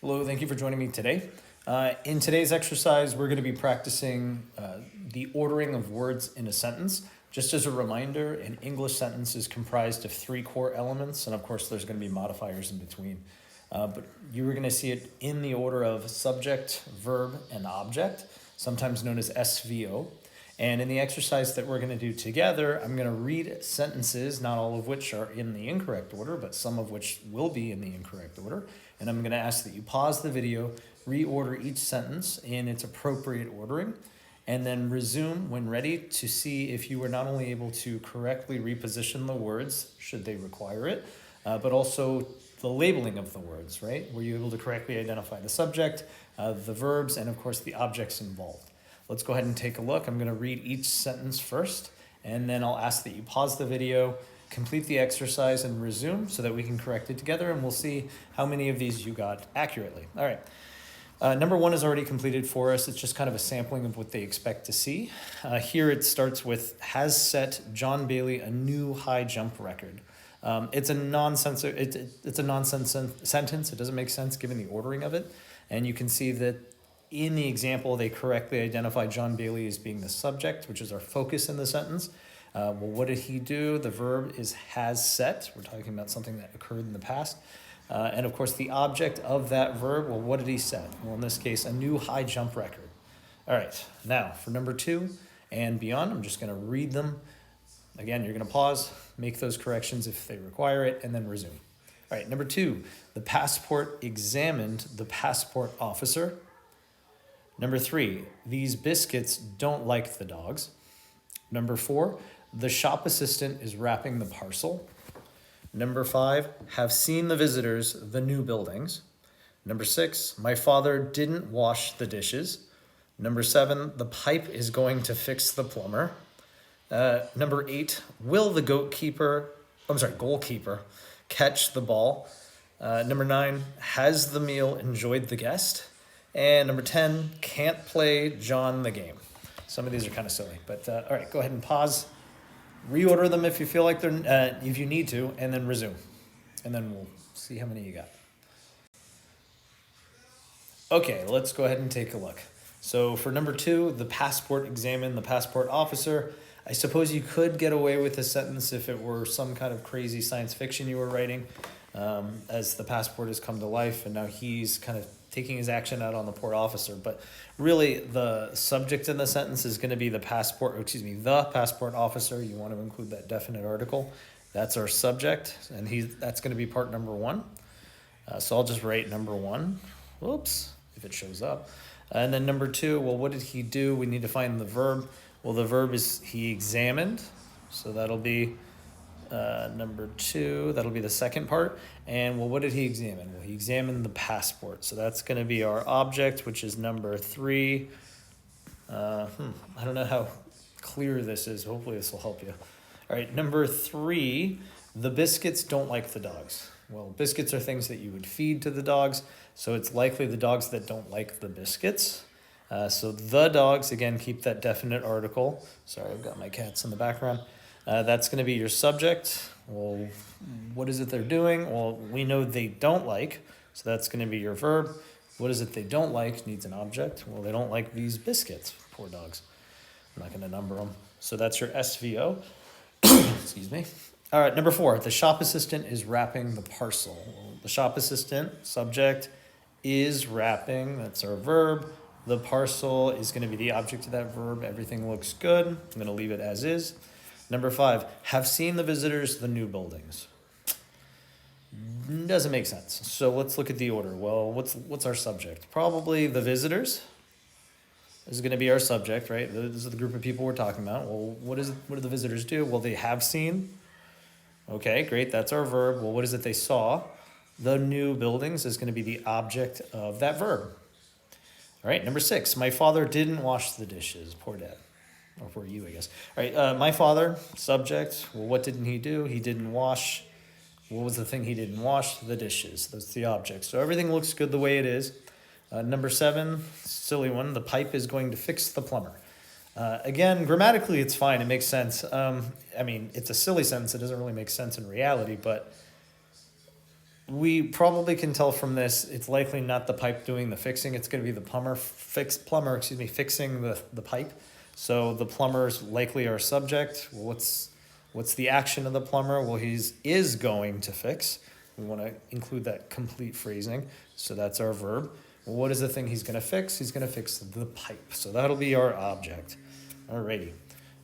Hello, thank you for joining me today. In today's exercise, we're going to be practicing the ordering of words in a sentence. Just as a reminder, an English sentence is comprised of three core elements, and of course there's going to be modifiers in between. But you were going to see it in the order of subject, verb, and object, sometimes known as SVO. And in the exercise that we're going to do together, I'm going to read sentences, not all of which are in the incorrect order, but some of which will be in the incorrect order. And I'm going to ask that you pause the video, reorder each sentence in its appropriate ordering, and then resume when ready to see if you were not only able to correctly reposition the words, should they require it, but also the labeling of the words, right? Were you able to correctly identify the subject, the verbs, and of course the objects involved? Let's go ahead and take a look. I'm going to read each sentence first, and then I'll ask that you pause the video, complete the exercise, and resume so that we can correct it together, and we'll see how many of these you got accurately. All right. Number one is already completed for us. It's just kind of a sampling of what they expect to see. Here it starts with, has set John Bailey a new high jump record. It's a nonsense sentence. It doesn't make sense given the ordering of it. And you can see that in the example, they correctly identify John Bailey as being the subject, which is our focus in the sentence. Well, what did he do? The verb is has set. We're talking about something that occurred in the past. And of course, the object of that verb, well, what did he set? Well, in this case, a new high jump record. All right, now for number two and beyond, I'm just going to read them. Again, you're going to pause, make those corrections if they require it, and then resume. All right, number two, the passport examined the passport officer. Number three, these biscuits don't like the dogs. Number four, the shop assistant is wrapping the parcel. Number five, have seen the visitors, the new buildings. Number six, my father didn't wash the dishes. Number seven, the pipe is going to fix the plumber. Number eight, will the goalkeeper catch the ball? Number nine, has the meal enjoyed the guest? And number 10, can't play John the game. Some of these are kind of silly, but all right, go ahead and pause. Reorder them if you feel like they're, if you need to, and then resume. And then we'll see how many you got. Okay, let's go ahead and take a look. So for number two, the passport examined the passport officer. I suppose you could get away with a sentence if it were some kind of crazy science fiction you were writing, as the passport has come to life and now he's kind of taking his action out on the port officer. But really the subject in the sentence is going to be the passport officer. You want to include that definite article. That's our subject, and that's going to be part number one. So I'll just write number one. Whoops, if it shows up. And then number two, well, what did he do? We need to find the verb. Well, the verb is he examined. So that'll be number two, that'll be the second part. And well, what did he examine? Well, he examined the passport. So that's going to be our object, which is number three. I don't know how clear this is. Hopefully this will help you. All right, number three, the biscuits don't like the dogs. Well, biscuits are things that you would feed to the dogs. So it's likely the dogs that don't like the biscuits. So the dogs, again, keep that definite article. Sorry, I've got my cats in the background. That's going to be your subject. Well, what is it they're doing? Well, we know they don't like, so that's going to be your verb. What is it they don't like? Needs an object. Well, they don't like these biscuits. Poor dogs. I'm not going to number them. So that's your SVO. Excuse me. All right, number four, the shop assistant is wrapping the parcel. Well, the shop assistant, subject, is wrapping. That's our verb. The parcel is going to be the object of that verb. Everything looks good. I'm going to leave it as is. Number five, have seen the visitors, the new buildings. Doesn't make sense. So let's look at the order. Well, what's our subject? Probably the visitors. This is going to be our subject, right? This is the group of people we're talking about. Well, what do the visitors do? Well, they have seen. Okay, great. That's our verb. Well, what is it they saw? The new buildings is going to be the object of that verb. All right, number six, my father didn't wash the dishes. Poor dad. Or for you, I guess. All right, my father, subject. Well, what didn't he do? He didn't wash. What was the thing he didn't wash? The dishes. That's the object. So everything looks good the way it is. Number seven, silly one. The pipe is going to fix the plumber. Again, grammatically, it's fine. It makes sense. I mean, it's a silly sentence. It doesn't really make sense in reality, but we probably can tell from this, it's likely not the pipe doing the fixing. It's going to be the plumber fixing the pipe. So the plumber's likely our subject. Well, what's the action of the plumber? Well, is going to fix. We want to include that complete phrasing. So that's our verb. Well, what is the thing he's going to fix? He's going to fix the pipe. So that'll be our object. Alrighty.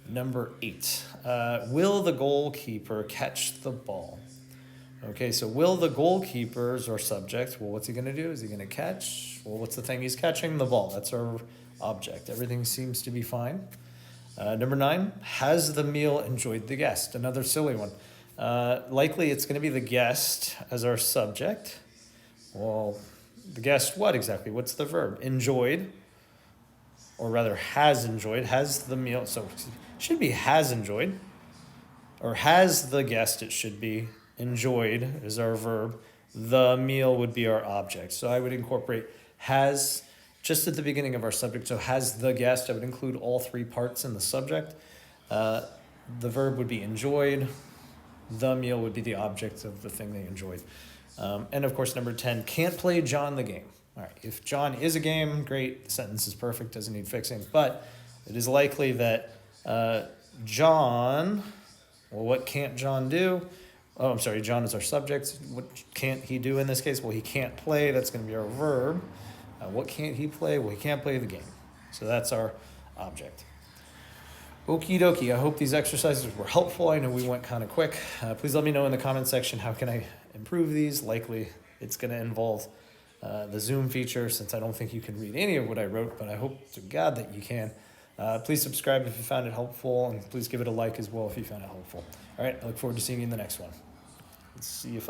Number 8. Will the goalkeeper catch the ball? Okay, so will the goalkeeper is our subject. Well, what's he going to do? Is he going to catch? Well, what's the thing he's catching? The ball. That's our object. Everything seems to be fine. Number 9, has the meal enjoyed the guest? Another silly one. Likely it's going to be the guest as our subject. Well, the guest what exactly? What's the verb? Enjoyed, or rather has enjoyed. Has the meal, so it should be has enjoyed. Or has the guest, it should be. Enjoyed is our verb. The meal would be our object. So I would incorporate has just at the beginning of our subject. So has the guest, I would include all 3 parts in the subject. The verb would be enjoyed. The meal would be the object of the thing they enjoyed. And of course, number 10, can't play John the game. All right, if John is a game, great, the sentence is perfect, doesn't need fixing. But it is likely that John, well, what can't John do? Oh, I'm sorry, John is our subject. What can't he do in this case? Well, he can't play. That's going to be our verb. What can't he play? Well, he can't play the game. So that's our object. Okie dokie. I hope these exercises were helpful. I know we went kind of quick. Please let me know in the comment section how can I improve these. Likely it's going to involve the Zoom feature, since I don't think you can read any of what I wrote, but I hope to God that you can. Please subscribe if you found it helpful, and please give it a like as well if you found it helpful. All right, I look forward to seeing you in the next one. Let's see if